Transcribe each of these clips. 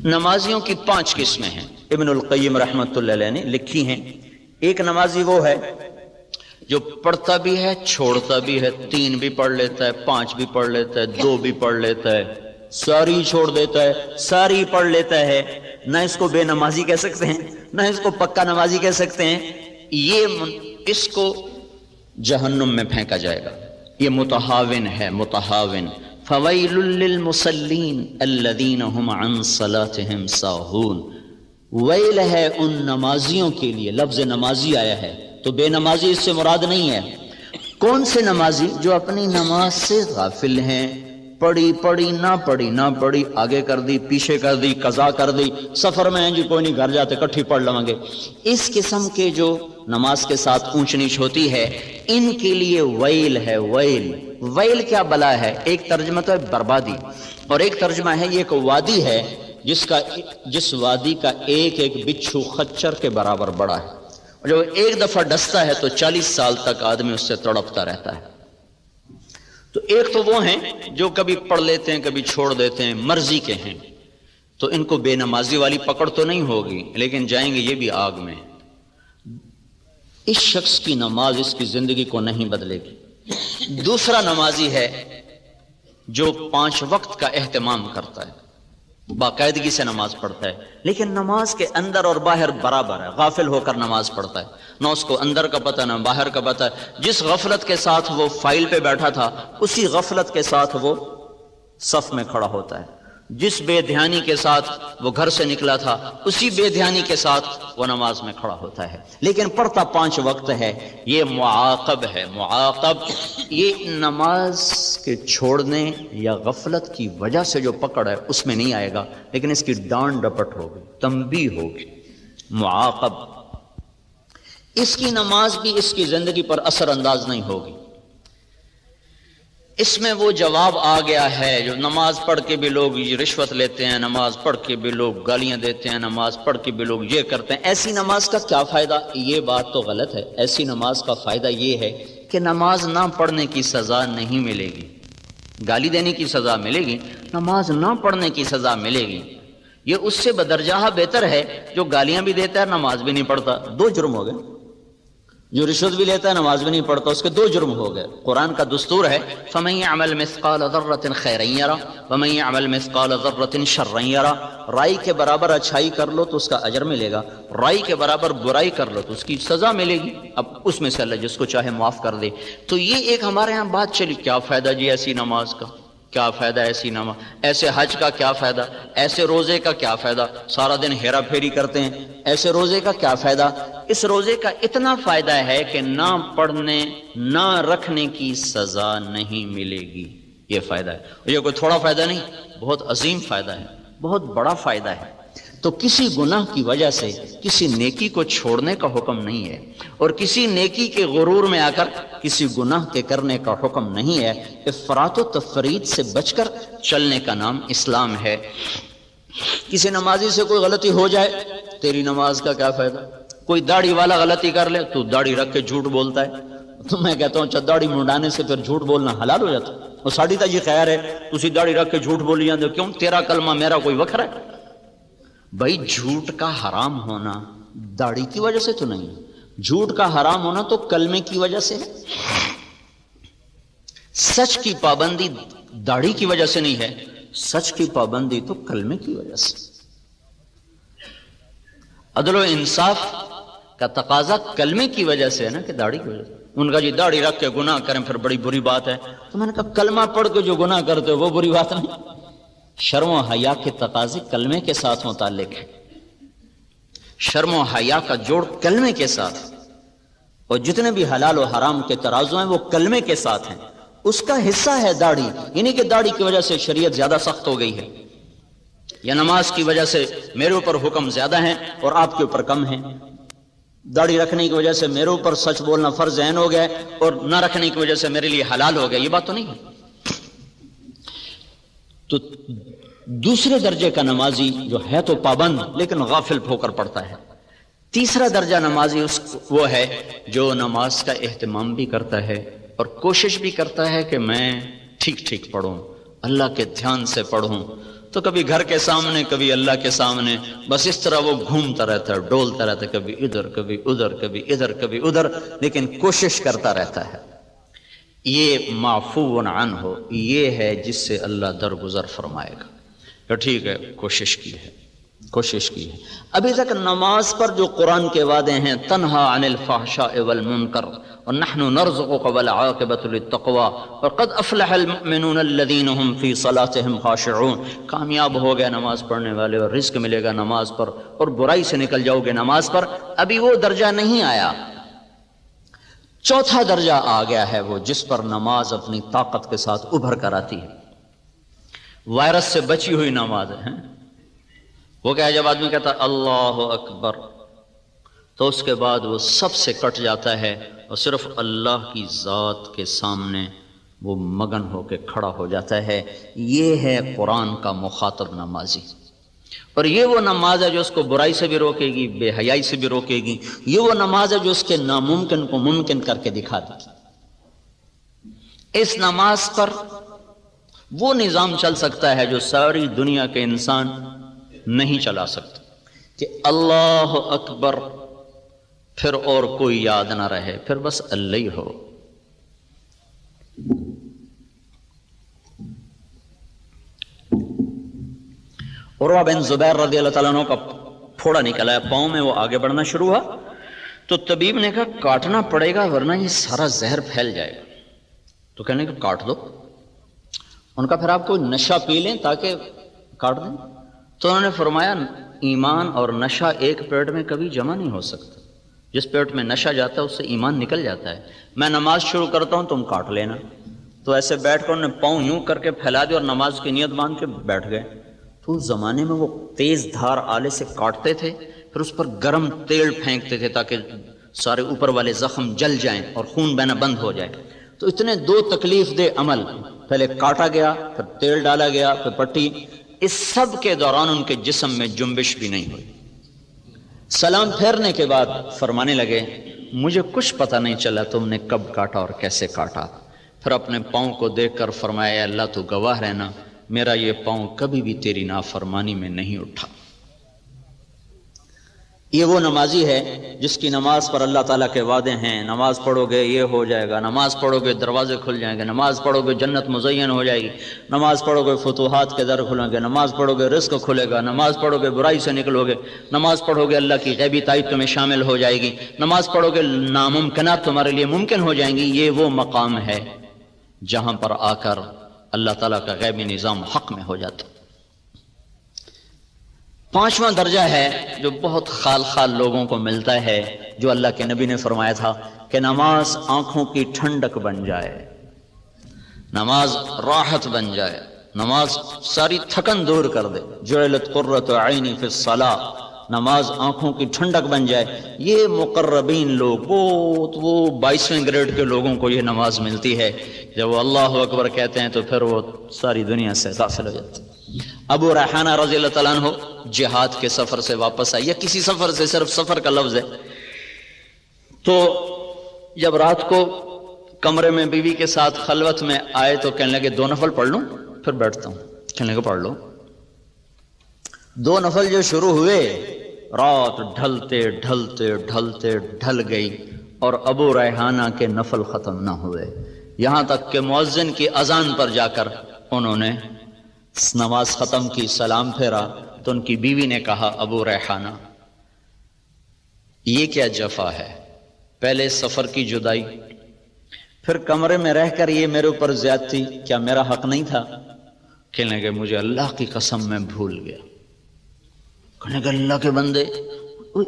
نمازیوں کی 5 قسمیں ہیں، ابن القیم رحمۃ اللہ علیہ نے لکھی ہیں۔ ایک نمازی وہ ہے جو پڑھتا بھی ہے چھوڑتا بھی ہے، 3 بھی پڑھ لیتا ہے، 5 بھی پڑھ لیتا ہے، 2 بھی پڑھ لیتا ہے، ساری چھوڑ دیتا ہے، ساری پڑھ لیتا ہے۔ نہ اس کو بے نمازی کہہ سکتے ہیں، نہ اس کو پکا نمازی کہہ سکتے ہیں، اس کو جہنم میں پھینکا جائے گا، یہ متہاون ہے، متہاون۔ فویل للمصلین الذین هم عن صلاتهم ساہون، ویل ہے ان نمازیوں کے لیے، لفظ نمازی آیا ہے تو بے نمازی اس سے مراد نہیں ہے۔ کون سے نمازی؟ جو اپنی نماز سے غافل ہیں، پڑھی پڑھی نہ پڑھی نہ پڑھی، آگے کر دی پیچھے کر دی، قضا کر دی، سفر میں ہیں جی کوئی نہیں، گھر جاتے کٹھی پڑھ لیں گے۔ اس قسم کے جو نماز کے ساتھ اونچ نیچ ہوتی ہے، ان کے لیے ویل ہے۔ ویل، ویل کیا بلا ہے؟ ایک ترجمہ تو ہے بربادی، اور ایک ترجمہ ہے یہ ایک وادی ہے جس وادی کا ایک ایک بچھو خچر کے برابر بڑا ہے، اور جو ایک دفعہ ڈستا ہے تو 40 سال تک آدمی اس سے تڑپتا رہتا ہے۔ تو ایک تو وہ ہیں جو کبھی پڑھ لیتے ہیں کبھی چھوڑ دیتے ہیں، مرضی کے ہیں، تو ان کو بے نمازی والی پکڑ تو نہیں ہوگی، لیکن جائیں گے یہ بھی آگ میں۔ اس شخص کی نماز اس کی زندگی کو نہیں بدلے گی۔ دوسرا نمازی ہے جو 5 وقت کا اہتمام کرتا ہے، باقاعدگی سے نماز پڑھتا ہے، لیکن نماز کے اندر اور باہر برابر ہے، غافل ہو کر نماز پڑھتا ہے، نہ اس کو اندر کا پتہ نہ باہر کا پتہ۔ جس غفلت کے ساتھ وہ فائل پہ بیٹھا تھا، اسی غفلت کے ساتھ وہ صف میں کھڑا ہوتا ہے۔ جس بے دھیانی کے ساتھ وہ گھر سے نکلا تھا، اسی بے دھیانی کے ساتھ وہ نماز میں کھڑا ہوتا ہے، لیکن پڑھتا 5 وقت ہے۔ یہ معاقب ہے، معاقب۔ یہ نماز کے چھوڑنے یا غفلت کی وجہ سے جو پکڑ ہے اس میں نہیں آئے گا، لیکن اس کی ڈانٹ ڈپٹ ہوگی، تنبیہ ہوگی، معاقب۔ اس کی نماز بھی اس کی زندگی پر اثر انداز نہیں ہوگی۔ اس میں وہ جواب آ گیا ہے جو نماز پڑھ کے بھی لوگ رشوت لیتے ہیں، نماز پڑھ کے بھی لوگ گالیاں دیتے ہیں، نماز پڑھ کے بھی لوگ یہ کرتے ہیں۔ ایسی نماز کا کیا فائدہ؟ یہ بات تو غلط ہے۔ ایسی نماز کا فائدہ یہ ہے کہ نماز نہ پڑھنے کی سزا نہیں ملے گی، گالی دینے کی سزا ملے گی، نماز نہ پڑھنے کی سزا ملے گی۔ یہ اس سے بدرجہ بہتر ہے جو گالیاں بھی دیتا ہے نماز بھی نہیں پڑھتا، 2 جرم ہو گئے۔ جو رشوت بھی لیتا ہے نماز بھی نہیں پڑھتا، اس کے 2 جرم ہو گئے۔ قرآن کا دستور ہے فَمَن يَعْمَلْ مِثْقَالَ ذَرَّةٍ خَيْرًا يَرَهُ وَمَن يَعْمَلْ مِثْقَالَ ذَرَّةٍ شَرًّا يَرَهُ۔ رائی کے برابر اچھائی کر لو تو اس کا اجر ملے گا، رائی کے برابر برائی کر لو تو اس کی سزا ملے گی۔ اب اس میں سے اللہ جس کو چاہے معاف کر دے۔ تو یہ ایک ہمارے ہاں بات چلی، کیا فائدہ جی ایسی نماز کا؟ کیا فائدہ ایسی نماز؟ ایسے حج کا کیا فائدہ؟ ایسے روزے کا کیا فائدہ؟ سارا دن ہیرا پھیری کرتے ہیں، ایسے روزے کا کیا فائدہ؟ اس روزے کا اتنا فائدہ ہے کہ نہ پڑھنے نہ رکھنے کی سزا نہیں ملے گی، یہ فائدہ ہے۔ یہ کوئی تھوڑا فائدہ نہیں، بہت عظیم فائدہ ہے، بہت بڑا فائدہ ہے۔ تو کسی گناہ کی وجہ سے کسی نیکی کو چھوڑنے کا حکم نہیں ہے، اور کسی نیکی کے غرور میں آ کر کسی گناہ کے کرنے کا حکم نہیں ہے۔ افراط و تفرید سے بچ کر چلنے کا نام اسلام ہے۔ کسی نمازی سے کوئی غلطی ہو جائے، تیری نماز کا کیا فائدہ؟ کوئی داڑھی والا غلطی کر لے تو داڑھی رکھ کے جھوٹ بولتا ہے، تو میں کہتا ہوں داڑھی منڈانے سے پھر جھوٹ بولنا حلال ہو جاتا ہے؟ وہ ساڑھی تا جی خیر ہے، تسی داڑھی رکھ کے جھوٹ بولی جاندے ہو، کیوں؟ تیرا کلمہ میرا کوئی وکھرا ہے؟ بھائی جھوٹ کا حرام ہونا داڑھی کی وجہ سے تو نہیں، جھوٹ کا حرام ہونا تو کلمے کی وجہ سے ہے۔ سچ کی پابندی داڑھی کی وجہ سے نہیں ہے، سچ کی پابندی تو کلمے کی وجہ سے۔ عدل و انصاف کا تقاضا کلمے کی وجہ سے ہے نا، کہ داڑھی کی وجہ سے۔ ان کا جی داڑھی رکھ کے گناہ کریں پھر بڑی بری بات ہے، تو میں نے کہا کلمہ پڑھ کے جو گناہ کرتے ہو وہ بری بات نہیں۔ شرم و حیا کے تقاضے کلمے کے ساتھ متعلق ہے، شرم و حیا کا جوڑ کلمے کے ساتھ، اور جتنے بھی حلال و حرام کے ترازو ہیں وہ کلمے کے ساتھ ہیں۔ اس کا حصہ ہے داڑھی، یعنی کہ داڑھی کی وجہ سے شریعت زیادہ سخت ہو گئی ہے، یا نماز کی وجہ سے میرے اوپر حکم زیادہ ہیں اور آپ کے اوپر کم ہیں، داڑھی رکھنے کی وجہ سے میرے اوپر سچ بولنا فرض عین ہو گیا اور نہ رکھنے کی وجہ سے میرے لیے حلال ہو گیا، یہ بات تو نہیں ہے۔ تو دوسرے درجے کا نمازی جو ہے تو پابند لیکن غافل ہو کر پڑھتا ہے۔ تیسرا درجہ نمازی وہ ہے جو نماز کا اہتمام بھی کرتا ہے اور کوشش بھی کرتا ہے کہ میں ٹھیک ٹھیک پڑھوں، اللہ کے دھیان سے پڑھوں، تو کبھی گھر کے سامنے کبھی اللہ کے سامنے، بس اس طرح وہ گھومتا رہتا ہے، ڈولتا رہتا ہے، کبھی ادھر کبھی ادھر کبھی ادھر کبھی ادھر، لیکن کوشش کرتا رہتا ہے۔ یہ معفو عنہ، یہ ہے جس سے اللہ درگزر فرمائے گا کہ ٹھیک ہے کوشش کی ہے، کوشش کی ہے۔ ابھی تک نماز پر جو قرآن کے وعدے ہیں، تنہا عن الفحشاء والمنکر ونحن نرزقك والعاقبۃ للتقوی وقد افلح المؤمنون الذین هم فی صلاتهم خاشعون، کامیاب ہو گئے نماز پڑھنے والے اور رزق ملے گا نماز پر اور برائی سے نکل جاؤ گے نماز پر۔ ابھی وہ درجہ نہیں آیا، چوتھا درجہ آ گیا ہے، وہ جس پر نماز اپنی طاقت کے ساتھ ابھر کر آتی ہے۔ وائرس سے بچی ہوئی نماز ہے۔ وہ کیا ہے، جب آدمی کہتا ہے اللہ اکبر تو اس کے بعد وہ سب سے کٹ جاتا ہے اور صرف اللہ کی ذات کے سامنے وہ مگن ہو کے کھڑا ہو جاتا ہے۔ یہ ہے قرآن کا مخاطب نمازی، اور یہ وہ نماز ہے جو اس کو برائی سے بھی روکے گی، بے حیائی سے بھی روکے گی۔ یہ وہ نماز ہے جو اس کے ناممکن کو ممکن کر کے دکھا دے گی۔ اس نماز پر وہ نظام چل سکتا ہے جو ساری دنیا کے انسان نہیں چلا سکتے، کہ اللہ اکبر پھر اور کوئی یاد نہ رہے، پھر بس اللہ ہی ہو۔ عروہ بن زبیر رضی اللہ تعالیٰ عنہ کا پھوڑا نکلا ہے پاؤں میں، وہ آگے بڑھنا شروع ہوا تو طبیب نے کہا کاٹنا پڑے گا ورنہ یہ سارا زہر پھیل جائے گا۔ تو کہنے کہ کاٹ دو۔ ان کا پھر آپ کوئی نشہ پی لیں تاکہ کاٹ دیں؟ تو انہوں نے فرمایا ایمان اور نشہ ایک پیٹ میں کبھی جمع نہیں ہو سکتا۔ جس پیٹ میں نشہ جاتا ہے اس سے ایمان نکل جاتا ہے۔ میں نماز شروع کرتا ہوں تم کاٹ لینا۔ تو ایسے بیٹھ کر انہوں نے پاؤں یوں کر کے پھیلا دیا اور نماز کی نیت باندھ کے بیٹھ گئے۔ تو اس زمانے میں وہ تیز دھار آلے سے کاٹتے تھے، پھر اس پر گرم تیل پھینکتے تھے تاکہ سارے اوپر والے زخم جل جائیں اور خون بہنا بند ہو جائے۔ تو اتنے دو تکلیف دہ عمل، پہلے کاٹا گیا، پھر تیل ڈالا گیا، پھر پٹی، اس سب کے دوران ان کے جسم میں جنبش بھی نہیں ہوئی۔ سلام پھیرنے کے بعد فرمانے لگے مجھے کچھ پتہ نہیں چلا تم نے کب کاٹا اور کیسے کاٹا۔ پھر اپنے پاؤں کو دیکھ کر فرمایا اللہ تو گواہ رہنا، میرا یہ پاؤں کبھی بھی تیری نافرمانی میں نہیں اٹھا۔ یہ وہ نمازی ہے جس کی نماز پر اللہ تعالیٰ کے وعدے ہیں، نماز پڑھو گے یہ ہو جائے گا، نماز پڑھو گے دروازے کھل جائیں گے، نماز پڑھو گے جنت مزین ہو جائے گی، نماز پڑھو گے فتوحات کے در کھلیں گے، نماز پڑھو گے رزق کھلے گا، نماز پڑھو گے برائی سے نکلو گے، نماز پڑھو گے اللہ کی غیبی تائید تمہیں شامل ہو جائے گی، نماز پڑھو گے ناممکنات تمہارے لیے ممکن ہو جائیں گی۔ یہ وہ مقام ہے جہاں پر آ کر اللہ تعالیٰ کا غیبی نظام حق میں ہو جاتا۔ پانچواں درجہ ہے جو بہت خال خال لوگوں کو ملتا ہے، جو اللہ کے نبی نے فرمایا تھا کہ نماز آنکھوں کی ٹھنڈک بن جائے، نماز راحت بن جائے، نماز ساری تھکن دور کر دے۔ جعلت قرۃ عینی فی الصلاۃ، نماز آنکھوں کی ٹھنڈک بن جائے۔ یہ مقربین لوگ، وہ 22ویں گریڈ کے لوگوں کو یہ نماز ملتی ہے۔ جب وہ اللہ اکبر کہتے ہیں تو پھر وہ ساری دنیا سے غافل ہو جاتے ہیں۔ ابو ریحانہ رضی اللہ تعالیٰ عنہ جہاد کے سفر سے واپس آئے، یا کسی سفر سے، صرف سفر کا لفظ ہے، تو جب رات کو کمرے میں بیوی کے ساتھ خلوت میں آئے تو کہنے لگے 2 نفل پڑھ لوں پھر بیٹھتا ہوں۔ کہنے لگے پڑھ لو۔ 2 نفل جو شروع ہوئے، رات ڈھلتے ڈھلتے ڈھلتے ڈھل گئی اور ابو ریحانہ کے نفل ختم نہ ہوئے، یہاں تک کہ مؤذن کی اذان پر جا کر انہوں نے نماز ختم کی، سلام پھیرا تو ان کی بیوی نے کہا ابو ریحانہ یہ کیا جفا ہے، پہلے سفر کی جدائی، پھر کمرے میں رہ کر یہ میرے اوپر زیادتی، کیا میرا حق نہیں تھا؟ کہنے لگے مجھے اللہ کی قسم میں بھول گیا۔ کہنے لگے اللہ کے بندے،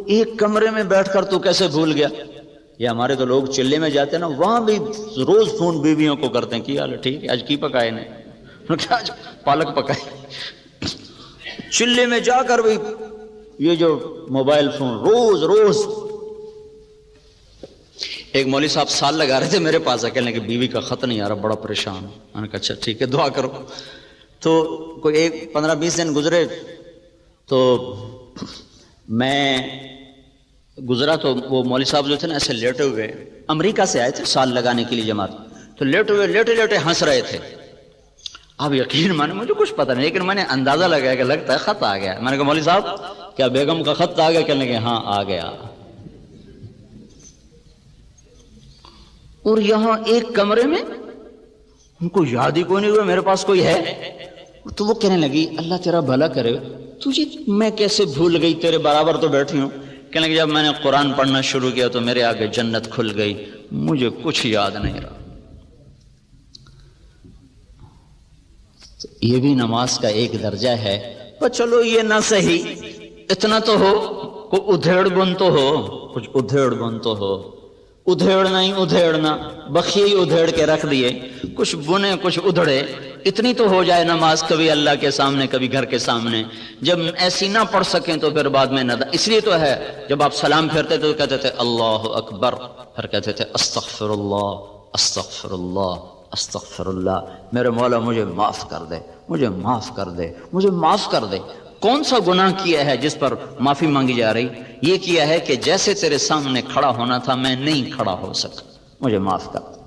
ایک کمرے میں بیٹھ کر تو کیسے بھول گیا؟ یہ ہمارے تو لوگ چلے میں جاتے ہیں نا، وہاں بھی روز فون بیویوں کو کرتے ہیں کہ حال ٹھیک ہے، آج کی پکائے نے؟ آج پالک پکائے۔ چلے میں جا کر بھی یہ جو موبائل فون روز۔ ایک مولوی صاحب سال لگا رہے تھے میرے پاس، کہنے کہ بیوی کا خط نہیں آ رہا، بڑا پریشان۔ میں نے کہا اچھا ٹھیک ہے دعا کرو۔ تو کوئی 15-20 دن گزرے تو میں گزرا تو وہ مولوی صاحب جو تھے نا ایسے لیٹے ہوئے، امریکہ سے آئے تھے سال لگانے کے لیے جماعت، تو لیٹے ہوئے لیٹے ہنس رہے تھے۔ آپ یقین مانے مجھے کچھ پتہ نہیں، لیکن میں نے اندازہ لگایا کہ لگتا ہے خط آ گیا۔ میں نے کہا مولوی صاحب کیا بیگم کا خط آ گیا؟ کہنے لگے ہاں آ گیا۔ اور یہاں ایک کمرے میں ان کو یاد ہی کوئی نہیں ہوا میرے پاس کوئی ہے۔ تو وہ کہنے لگی اللہ تیرا بھلا کرے، تجھے میں کیسے بھول گئی، تیرے برابر تو بیٹھی ہوں۔ کہنے لگے جب میں نے قرآن پڑھنا شروع کیا تو میرے آگے جنت کھل گئی، مجھے کچھ یاد نہیں رہا۔ یہ بھی نماز کا ایک درجہ ہے۔ پر چلو یہ نہ صحیح، اتنا تو ہو، کوئی ادھیڑ بن تو ہو، کچھ ادھیڑ بن تو ہو۔ ادھیڑنا ہی ادھیڑنا، بخیے ادھیڑ کے رکھ دیے، کچھ بنے کچھ ادھڑے، اتنی تو ہو جائے نماز، کبھی اللہ کے سامنے کبھی گھر کے سامنے۔ جب ایسی نہ پڑھ سکیں تو پھر بعد میں نہ، اس لیے تو ہے جب آپ سلام پھیرتے تو کہتے تھے اللہ اکبر، پھر کہتے تھے استغفر اللہ استغفر اللہ استغفر اللہ، میرے مولا مجھے معاف کر دے، مجھے معاف کر دے، مجھے معاف کر دے۔ کون سا گناہ کیا ہے جس پر معافی مانگی جا رہی؟ یہ کیا ہے کہ جیسے تیرے سامنے کھڑا ہونا تھا میں نہیں کھڑا ہو سکا، مجھے معاف کر دے۔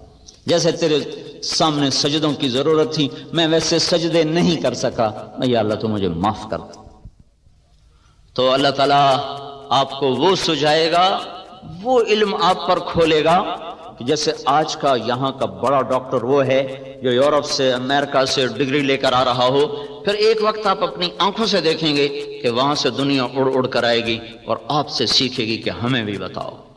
جیسے تیرے سامنے سجدوں کی ضرورت تھی میں ویسے سجدے نہیں کر سکا، یا اللہ تو مجھے معاف کر دے۔ تو اللہ تعالیٰ آپ کو وہ سجائے گا، وہ علم آپ پر کھولے گا کہ جیسے آج کا یہاں کا بڑا ڈاکٹر وہ ہے جو یورپ سے امریکہ سے ڈگری لے کر آ رہا ہو، پھر ایک وقت آپ اپنی آنکھوں سے دیکھیں گے کہ وہاں سے دنیا اڑ اڑ کر آئے گی اور آپ سے سیکھے گی کہ ہمیں بھی بتاؤ۔